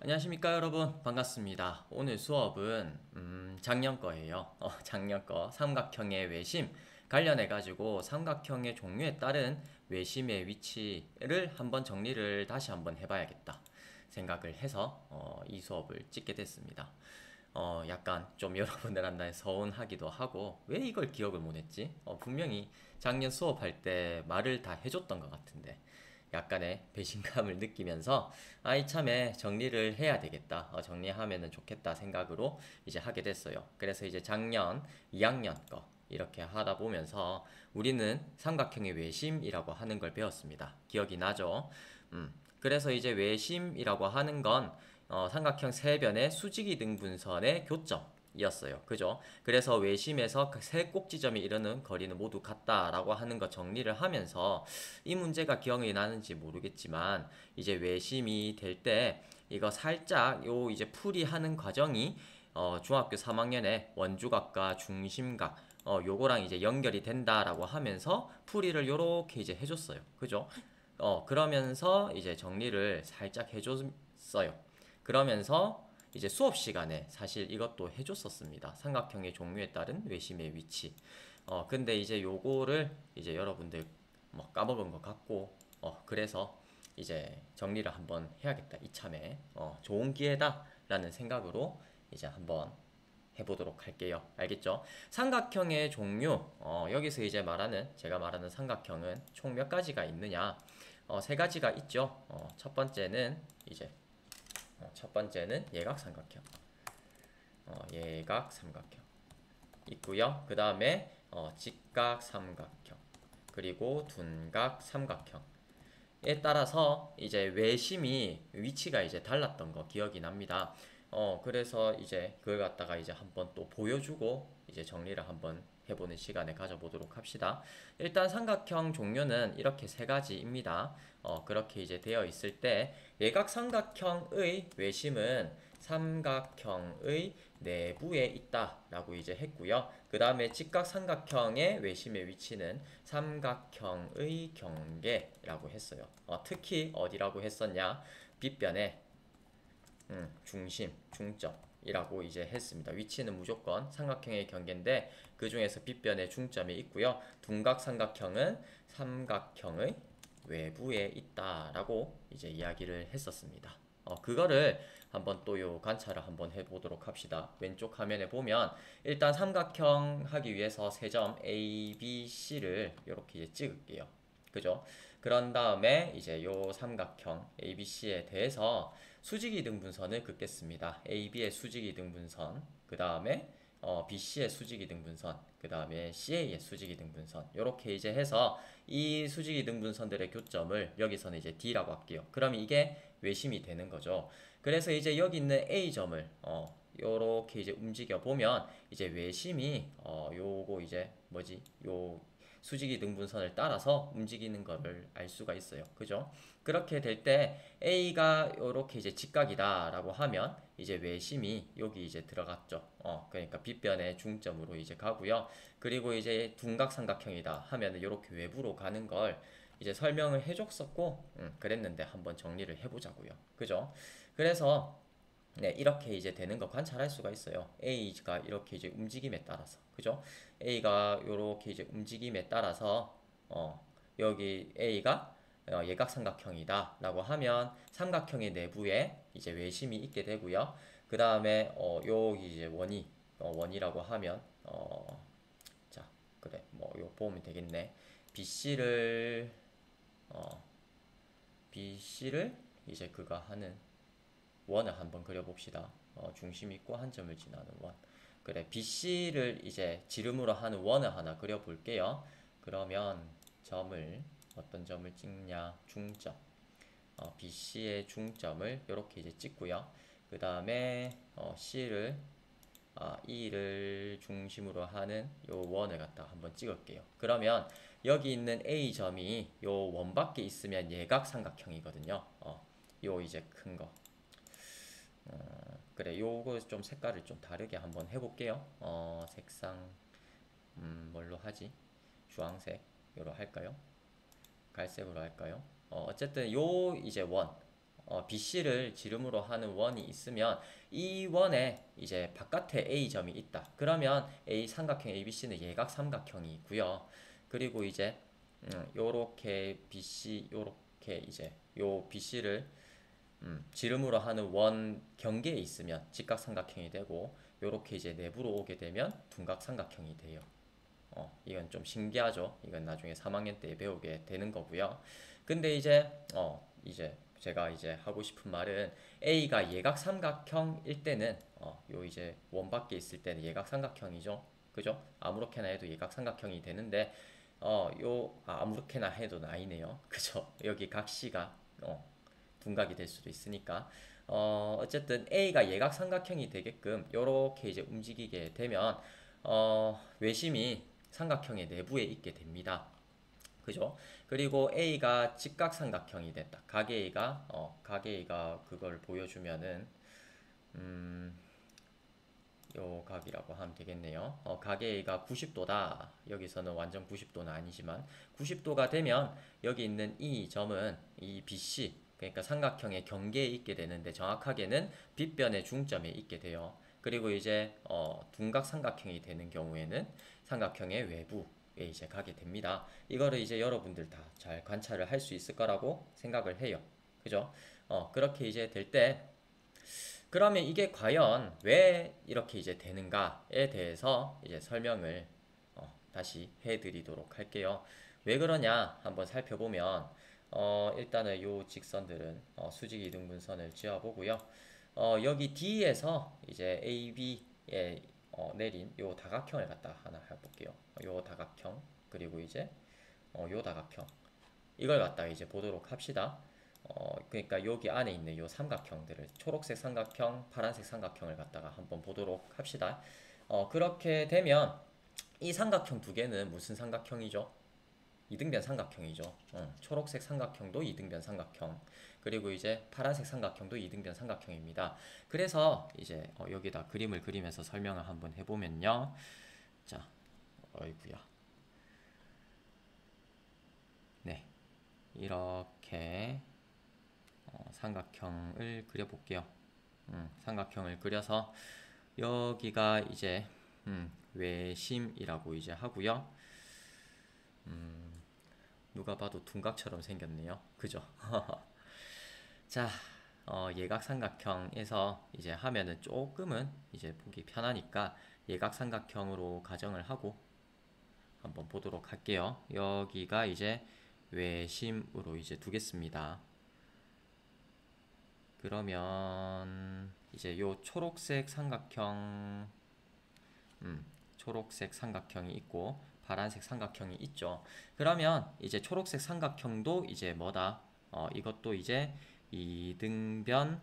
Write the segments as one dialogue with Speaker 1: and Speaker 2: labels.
Speaker 1: 안녕하십니까 여러분, 반갑습니다. 오늘 수업은 작년 거예요. 작년 거 삼각형의 외심 관련해 가지고 삼각형의 종류에 따른 외심의 위치를 한번 정리를 다시 한번 해봐야겠다 생각을 해서 이 수업을 찍게 됐습니다. 약간 좀 여러분들한테 서운하기도 하고 왜 이걸 기억을 못했지? 분명히 작년 수업할 때 말을 다 해줬던 것 같은데 약간의 배신감을 느끼면서 이참에 정리를 해야 되겠다. 정리하면은 좋겠다 생각으로 이제 하게 됐어요. 그래서 이제 작년 2학년 거 이렇게 하다 보면서 우리는 삼각형의 외심이라고 하는 걸 배웠습니다. 기억이 나죠? 그래서 이제 외심이라고 하는 건 삼각형 세변의 수직이등 분선의 교점 이었어요. 그죠? 그래서 외심에서 그 세 꼭지점이 이르는 거리는 모두 같다라고 하는 거 정리를 하면서 이 문제가 기억이 나는지 모르겠지만 이제 외심이 될 때 이거 살짝 요 이제 풀이하는 과정이 중학교 3학년에 원주각과 중심각 요거랑 이제 연결이 된다라고 하면서 풀이를 요렇게 이제 해줬어요. 그죠? 그러면서 이제 정리를 살짝 해줬어요. 그러면서 이제 수업 시간에 사실 이것도 해줬었습니다. 삼각형의 종류에 따른 외심의 위치. 근데 이제 요거를 이제 여러분들 뭐 까먹은 것 같고, 그래서 이제 정리를 한번 해야겠다. 이참에. 좋은 기회다라는 생각으로 이제 한번 해보도록 할게요. 알겠죠? 삼각형의 종류, 여기서 이제 제가 말하는 삼각형은 총 몇 가지가 있느냐? 세 가지가 있죠. 첫 번째는 예각삼각형. 예각삼각형 있고요. 그 다음에 직각삼각형, 그리고 둔각삼각형에 따라서 이제 외심이 위치가 이제 달랐던 거 기억이 납니다. 그래서 이제 그걸 갖다가 이제 한번 또 보여주고 이제 정리를 한번 해보는 시간을 가져보도록 합시다. 일단 삼각형 종류는 이렇게 세 가지입니다. 그렇게 이제 되어 있을 때 예각삼각형의 외심은 삼각형의 내부에 있다라고 이제 했고요. 그 다음에 직각삼각형의 외심의 위치는 삼각형의 경계라고 했어요. 특히 어디라고 했었냐? 빗변의 중심, 중점이라고 이제 했습니다. 위치는 무조건 삼각형의 경계인데 그 중에서 빗변의 중점이 있고요. 둔각삼각형은 삼각형의 외부에 있다라고 이제 이야기를 했었습니다. 그거를 한번 또 요 관찰을 한번 해보도록 합시다. 왼쪽 화면에 보면 일단 삼각형 하기 위해서 세 점 A, B, C를 이렇게 이제 찍을게요. 그죠? 그런 다음에 이제 요 삼각형 ABC에 대해서 수직이등분선을 긋겠습니다. AB의 수직이등분선, 그 다음에 BC의 수직이등분선, 그 다음에 CA의 수직이등분선 이렇게 이제 해서 이 수직이등분선들의 교점을 여기서는 이제 D라고 할게요. 그럼 이게 외심이 되는 거죠. 그래서 이제 여기 있는 A점을 요렇게 이제 움직여 보면 이제 외심이 요거 이제 뭐지 요 수직이 등분선을 따라서 움직이는 것을 알 수가 있어요. 그죠? 그렇게 될 때 A가 이렇게 이제 직각이다라고 하면 이제 외심이 여기 이제 들어갔죠. 그러니까 빗변의 중점으로 이제 가고요. 그리고 이제 둔각삼각형이다 하면 이렇게 외부로 가는 걸 이제 설명을 해줬었고, 그랬는데 한번 정리를 해보자고요. 그죠? 그래서 네, 이렇게 이제 되는 거 관찰할 수가 있어요. A가 이렇게 이제 움직임에 따라서. 그죠? A가 이렇게 이제 움직임에 따라서, 여기 A가 예각삼각형이다 라고 하면 삼각형의 내부에 이제 외심이 있게 되고요. 그 다음에, 여기 이제 원이라고 하면, 자, 그래, 뭐, 요 보면 되겠네. BC를, 어, BC를 이제 그가 하는 원을 한번 그려봅시다. 중심 있고 한 점을 지나는 원. 그래, BC를 이제 지름으로 하는 원을 하나 그려볼게요. 그러면 어떤 점을 찍냐? 중점. BC의 중점을 이렇게 이제 찍고요. 그 다음에 E를 중심으로 하는 요 원을 갖다가 한번 찍을게요. 그러면 여기 있는 A점이 요 원밖에 있으면 예각삼각형이거든요. 요 이제 큰 거. 그래, 요거 좀 색깔을 좀 다르게 한번 해볼게요. 색상, 뭘로 하지? 주황색, 요로 할까요? 갈색으로 할까요? 어쨌든 요 이제 원, BC를 지름으로 하는 원이 있으면 이 원에 이제 바깥에 A점이 있다. 그러면 A 삼각형 ABC는 예각 삼각형이고요. 그리고 이제 요렇게 BC 요렇게 이제 요 BC를 지름으로 하는 원 경계에 있으면 직각삼각형이 되고 요렇게 이제 내부로 오게 되면 둔각삼각형이 돼요. 이건 좀 신기하죠. 이건 나중에 3학년 때 배우게 되는 거고요. 근데 이제 제가 이제 하고 싶은 말은 A가 예각삼각형일 때는 요 이제 원 밖에 있을 때는 예각삼각형이죠. 그죠? 아무렇게나 해도 예각삼각형이 되는데 아무렇게나 해도 아니네요. 그죠? 여기 각시가 둔각이 될 수도 있으니까 어쨌든 A가 예각삼각형이 되게끔 요렇게 이제 움직이게 되면 외심이 삼각형의 내부에 있게 됩니다. 그죠? 그리고 A가 직각삼각형이 됐다. 각 A가 그걸 보여주면은 요 각이라고 하면 되겠네요. 각 A가 90도다. 여기서는 완전 90도는 아니지만 90도가 되면 여기 있는 이 점은 이 BC 그러니까 삼각형의 경계에 있게 되는데 정확하게는 빗변의 중점에 있게 돼요. 그리고 이제 둔각 삼각형이 되는 경우에는 삼각형의 외부에 이제 가게 됩니다. 이거를 이제 여러분들 다 잘 관찰을 할 수 있을 거라고 생각을 해요. 그죠? 그렇게 이제 될 때 그러면 이게 과연 왜 이렇게 이제 되는가에 대해서 이제 설명을 다시 해드리도록 할게요. 왜 그러냐 한번 살펴보면 일단은 요 직선들은 수직 이등분선을 지어보고요. 여기 D에서 이제 AB에 내린 요 다각형을 갖다 하나 해볼게요. 요 다각형 그리고 이제 요 다각형 이걸 갖다가 이제 보도록 합시다. 그러니까 여기 안에 있는 요 삼각형들을 초록색 삼각형, 파란색 삼각형을 갖다가 한번 보도록 합시다. 그렇게 되면 이 삼각형 두 개는 무슨 삼각형이죠? 이등변 삼각형이죠. 초록색 삼각형도 이등변 삼각형. 그리고 이제 파란색 삼각형도 이등변 삼각형입니다. 그래서 이제 여기다 그림을 그리면서 설명을 한번 해보면요. 자, 어이구야. 네, 이렇게 삼각형을 그려볼게요. 삼각형을 그려서 여기가 이제 외심이라고 이제 하고요. 누가 봐도 둔각처럼 생겼네요. 그죠? 자, 예각삼각형에서 이제 하면은 조금은 이제 보기 편하니까 예각삼각형으로 가정을 하고 한번 보도록 할게요. 여기가 이제 외심으로 이제 두겠습니다. 그러면 이제 요 초록색 삼각형이 있고 파란색 삼각형이 있죠. 그러면 이제 초록색 삼각형도 이제 뭐다? 이것도 이제 이등변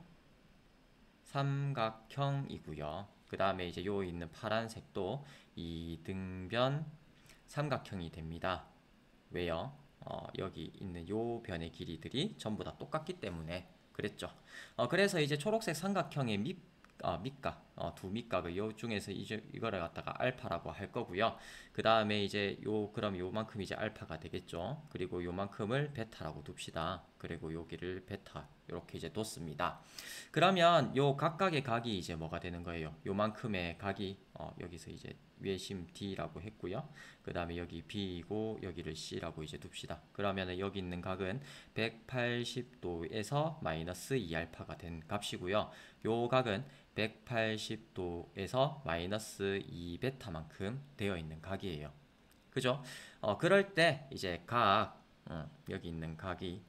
Speaker 1: 삼각형이고요. 그 다음에 이제 요 있는 파란색도 이등변 삼각형이 됩니다. 왜요? 여기 있는 요 변의 길이들이 전부 다 똑같기 때문에 그랬죠. 그래서 이제 초록색 삼각형의 밑각, 두 밑각을 요 중에서 이거를 갖다가 알파라고 할 거고요. 그 다음에 이제 그럼 요만큼 이제 알파가 되겠죠. 그리고 요만큼을 베타라고 둡시다. 그리고 여기를 베타 이렇게 이제 뒀습니다. 그러면 요 각각의 각이 이제 뭐가 되는 거예요? 요만큼의 각이 여기서 이제 외심 D라고 했고요. 그 다음에 여기 B이고 여기를 C라고 이제 둡시다. 그러면은 여기 있는 각은 180도에서 마이너스 2알파가 된 값이고요. 요 각은 180도에서 마이너스 2베타만큼 되어 있는 각이에요. 그죠? 그럴 때 이제 여기 있는 각이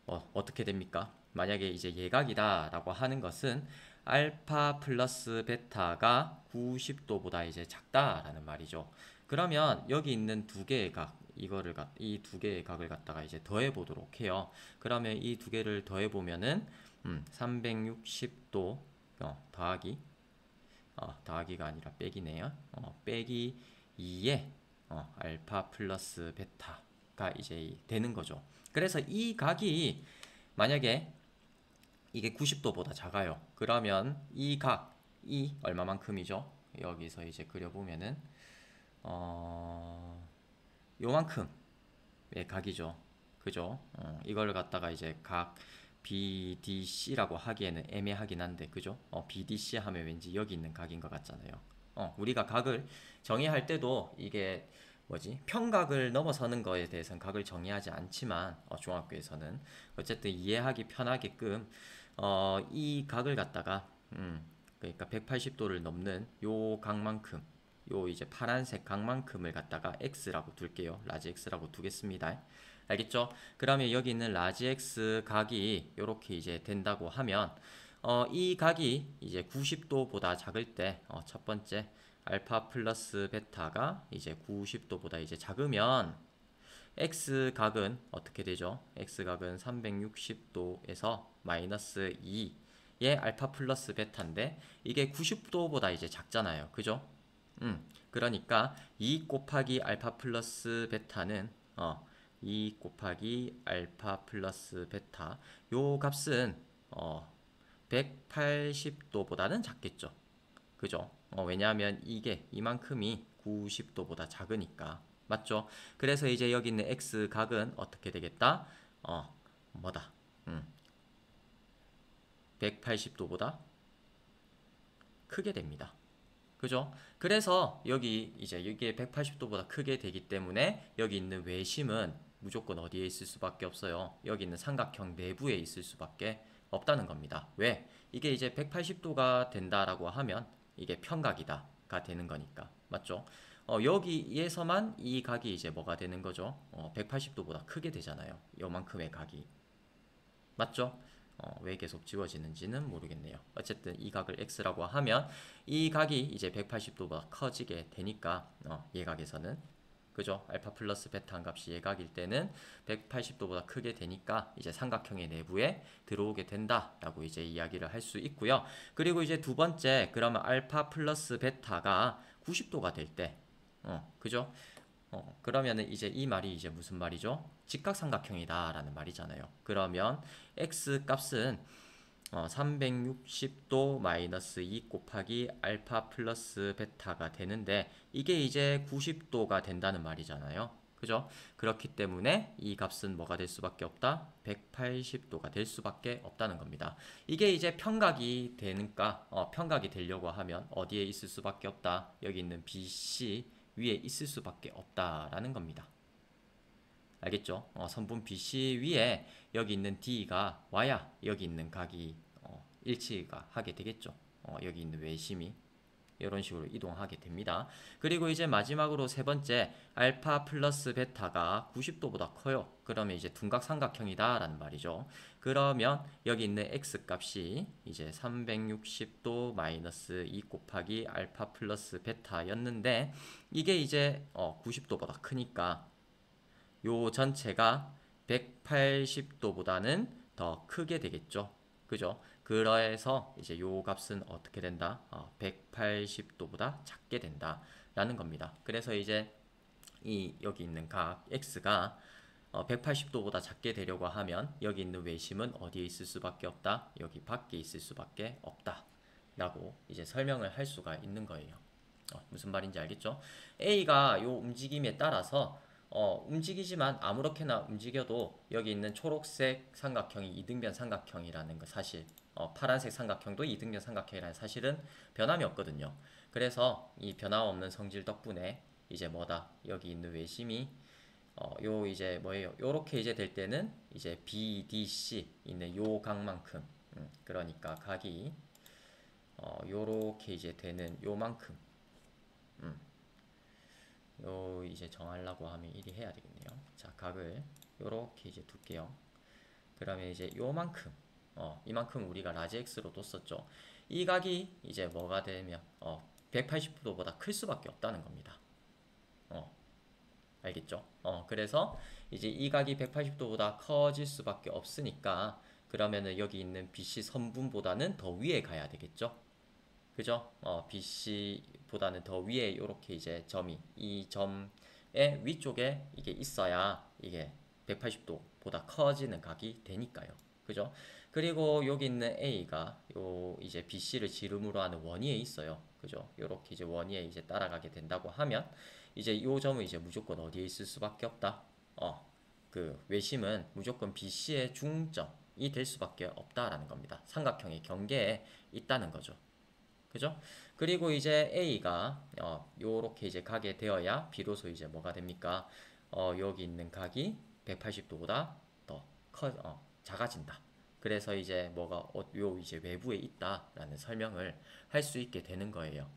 Speaker 1: 어떻게 됩니까? 만약에 이제 예각이다 라고 하는 것은 알파 플러스 베타가 90도보다 이제 작다라는 말이죠. 그러면 여기 있는 두 개의 각, 이 두 개의 각을 갖다가 이제 더해 보도록 해요. 그러면 이 두 개를 더해 보면은 360도 더하기가 아니라 빼기네요. 빼기 2에 알파 플러스 베타가 이제 되는 거죠. 그래서 이 각이 만약에 이게 90도보다 작아요. 그러면 이 각이 얼마만큼이죠? 여기서 이제 그려보면은 요만큼의 각이죠. 그죠? 이걸 갖다가 이제 각 BDC라고 하기에는 애매하긴 한데 그죠? BDC 하면 왠지 여기 있는 각인 것 같잖아요. 우리가 각을 정의할 때도 이게 뭐지? 평각을 넘어서는 거에 대해서는 각을 정의하지 않지만 중학교에서는 어쨌든 이해하기 편하게끔 이 각을 갖다가 그러니까 180도를 넘는 요 각만큼 요 이제 파란색 각만큼을 갖다가 x라고 둘게요. 라지 x라고 두겠습니다. 알겠죠? 그러면 여기 있는 라지 x 각이 이렇게 이제 된다고 하면 이 각이 이제 90도보다 작을 때 첫 번째 알파 플러스 베타가 이제 90도보다 이제 작으면 x 각은 어떻게 되죠? x 각은 360도에서 마이너스 2의 알파 플러스 베타인데 이게 90도보다 이제 작잖아요. 그죠? 그러니까 2 곱하기 알파 플러스 베타는 2 곱하기 알파 플러스 베타 요 값은 180도보다는 작겠죠. 그죠? 왜냐하면 이게 이만큼이 90도보다 작으니까 맞죠? 그래서 이제 여기 있는 x 각은 어떻게 되겠다? 뭐다? 180도보다 크게 됩니다. 그죠? 그래서 여기 이제 이게 180도보다 크게 되기 때문에 여기 있는 외심은 무조건 어디에 있을 수밖에 없어요. 여기 있는 삼각형 내부에 있을 수밖에 없다는 겁니다. 왜? 이게 이제 180도가 된다라고 하면 이게 평각이다가 되는 거니까. 맞죠? 여기에서만 이 각이 이제 뭐가 되는 거죠? 180도보다 크게 되잖아요. 요만큼의 각이. 맞죠? 왜 계속 지워지는지는 모르겠네요. 어쨌든 이 각을 x라고 하면 이 각이 이제 180도보다 커지게 되니까 예각에서는 그죠? 알파 플러스 베타 한 값이 예각일 때는 180도보다 크게 되니까 이제 삼각형의 내부에 들어오게 된다라고 이제 이야기를 할 수 있고요. 그리고 이제 두 번째 그러면 알파 플러스 베타가 90도가 될 때, 그죠? 그러면은 이제 이 말이 이제 무슨 말이죠? 직각삼각형이다 라는 말이잖아요. 그러면 x 값은 360도 마이너스 2 곱하기 알파 플러스 베타가 되는데 이게 이제 90도가 된다는 말이잖아요. 그죠? 그렇기 때문에 이 값은 뭐가 될 수밖에 없다? 180도가 될 수밖에 없다는 겁니다. 이게 이제 평각이 되니까 평각이 되려고 하면 어디에 있을 수밖에 없다? 여기 있는 BC 위에 있을 수밖에 없다라는 겁니다. 알겠죠? 선분 BC 위에 여기 있는 D가 와야 여기 있는 각이 일치가 하게 되겠죠. 여기 있는 외심이 이런 식으로 이동하게 됩니다. 그리고 이제 마지막으로 세 번째 알파 플러스 베타가 90도보다 커요. 그러면 이제 둔각삼각형이다 라는 말이죠. 그러면 여기 있는 x 값이 이제 360도 마이너스 2 곱하기 알파 플러스 베타였는데 이게 이제 90도보다 크니까 요 전체가 180도보다는 더 크게 되겠죠. 그죠? 그래서 이제 요 값은 어떻게 된다? 180도보다 작게 된다 라는 겁니다. 그래서 이제 이 여기 있는 각 x가 180도보다 작게 되려고 하면 여기 있는 외심은 어디에 있을 수밖에 없다? 여기 밖에 있을 수밖에 없다 라고 이제 설명을 할 수가 있는 거예요. 무슨 말인지 알겠죠? A가 요 움직임에 따라서 움직이지만 아무렇게나 움직여도 여기 있는 초록색 삼각형이 이등변 삼각형이라는 거 사실 파란색 삼각형도 이등변 삼각형이라는 사실은 변함이 없거든요. 그래서 이 변함없는 성질 덕분에 이제 뭐다 여기 있는 외심이 요 이제 뭐예요 요렇게 이제 될 때는 이제 BDC 있는 요 각만큼 그러니까 각이 요렇게 이제 되는 요만큼 요 이제 정하려고 하면 이리 해야 되겠네요. 자, 각을 요렇게 이제 둘게요. 그러면 이제 요만큼 이만큼 우리가 라지 x로 뒀었죠. 이 각이 이제 뭐가 되면 180도보다 클 수밖에 없다는 겁니다. 알겠죠? 그래서 이제 이 각이 180도보다 커질 수밖에 없으니까 그러면은 여기 있는 BC 선분보다는 더 위에 가야 되겠죠? 그죠? BC보다는 더 위에 이렇게 이제 점이 이 점의 위쪽에 이게 있어야 이게 180도보다 커지는 각이 되니까요. 그죠? 그리고 여기 있는 A가 요 이제 BC를 지름으로 하는 원위에 있어요. 그죠? 요렇게 이제 원위에 이제 따라가게 된다고 하면 이제 요 점은 이제 무조건 어디에 있을 수밖에 없다. 그 외심은 무조건 BC의 중점 될 수밖에 없다라는 겁니다. 삼각형의 경계에 있다는 거죠. 그죠? 그리고 이제 A가 요렇게 이제 가게 되어야 비로소 이제 뭐가 됩니까? 여기 있는 각이 180도보다 더 작아진다. 그래서 이제 뭐가 요 이제 외부에 있다라는 설명을 할 수 있게 되는 거예요.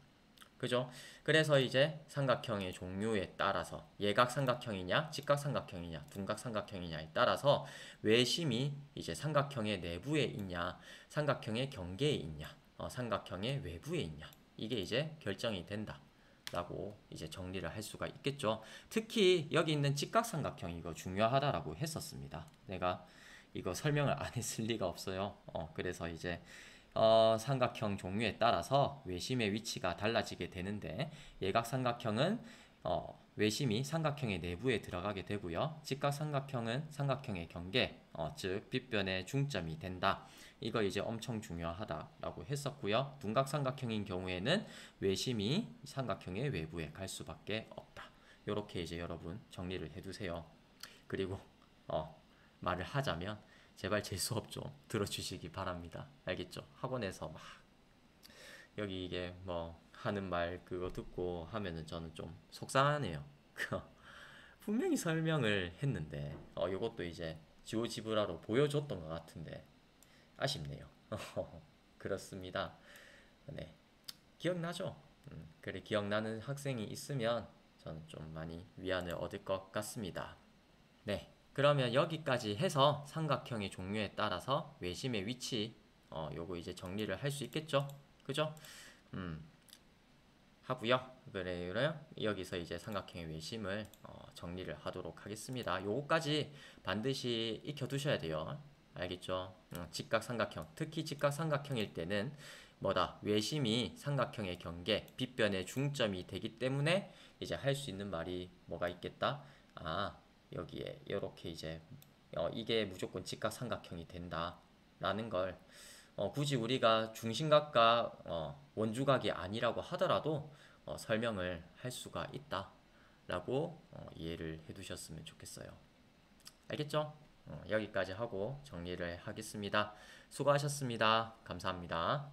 Speaker 1: 그죠? 그래서 이제 삼각형의 종류에 따라서 예각 삼각형이냐, 직각 삼각형이냐, 둔각 삼각형이냐에 따라서 외심이 이제 삼각형의 내부에 있냐, 삼각형의 경계에 있냐, 삼각형의 외부에 있냐, 이게 이제 결정이 된다. 라고 이제 정리를 할 수가 있겠죠. 특히 여기 있는 직각 삼각형 이거 중요하다라고 했었습니다. 내가 이거 설명을 안 했을 리가 없어요. 그래서 이제 삼각형 종류에 따라서 외심의 위치가 달라지게 되는데 예각 삼각형은 외심이 삼각형의 내부에 들어가게 되고요. 직각 삼각형은 삼각형의 경계, 즉 빗변의 중점이 된다. 이거 이제 엄청 중요하다라고 했었고요. 둔각 삼각형인 경우에는 외심이 삼각형의 외부에 갈 수밖에 없다. 이렇게 이제 여러분 정리를 해두세요. 그리고 말을 하자면 제발 제 수업 좀 들어주시기 바랍니다. 알겠죠? 학원에서 막 여기 이게 뭐 하는 말 그거 듣고 하면은 저는 좀 속상하네요. 분명히 설명을 했는데 요것도 이제 지오지브라로 보여줬던 것 같은데 아쉽네요. 그렇습니다. 네, 기억나죠? 그래 기억나는 학생이 있으면 저는 좀 많이 위안을 얻을 것 같습니다. 네, 그러면 여기까지 해서 삼각형의 종류에 따라서 외심의 위치 요거 이제 정리를 할 수 있겠죠? 그죠? 음, 하고요. 그래요. 여기서 이제 삼각형의 외심을 정리를 하도록 하겠습니다. 요거까지 반드시 익혀두셔야 돼요. 알겠죠? 직각 삼각형, 특히 직각 삼각형일 때는 뭐다? 외심이 삼각형의 경계, 빗변의 중점이 되기 때문에 이제 할 수 있는 말이 뭐가 있겠다? 아, 여기에 이렇게 이제 이게 무조건 직각 삼각형이 된다라는 걸 굳이 우리가 중심각과 원주각이 아니라고 하더라도 설명을 할 수가 있다라고 이해를 해두셨으면 좋겠어요. 알겠죠? 여기까지 하고 정리를 하겠습니다. 수고하셨습니다. 감사합니다.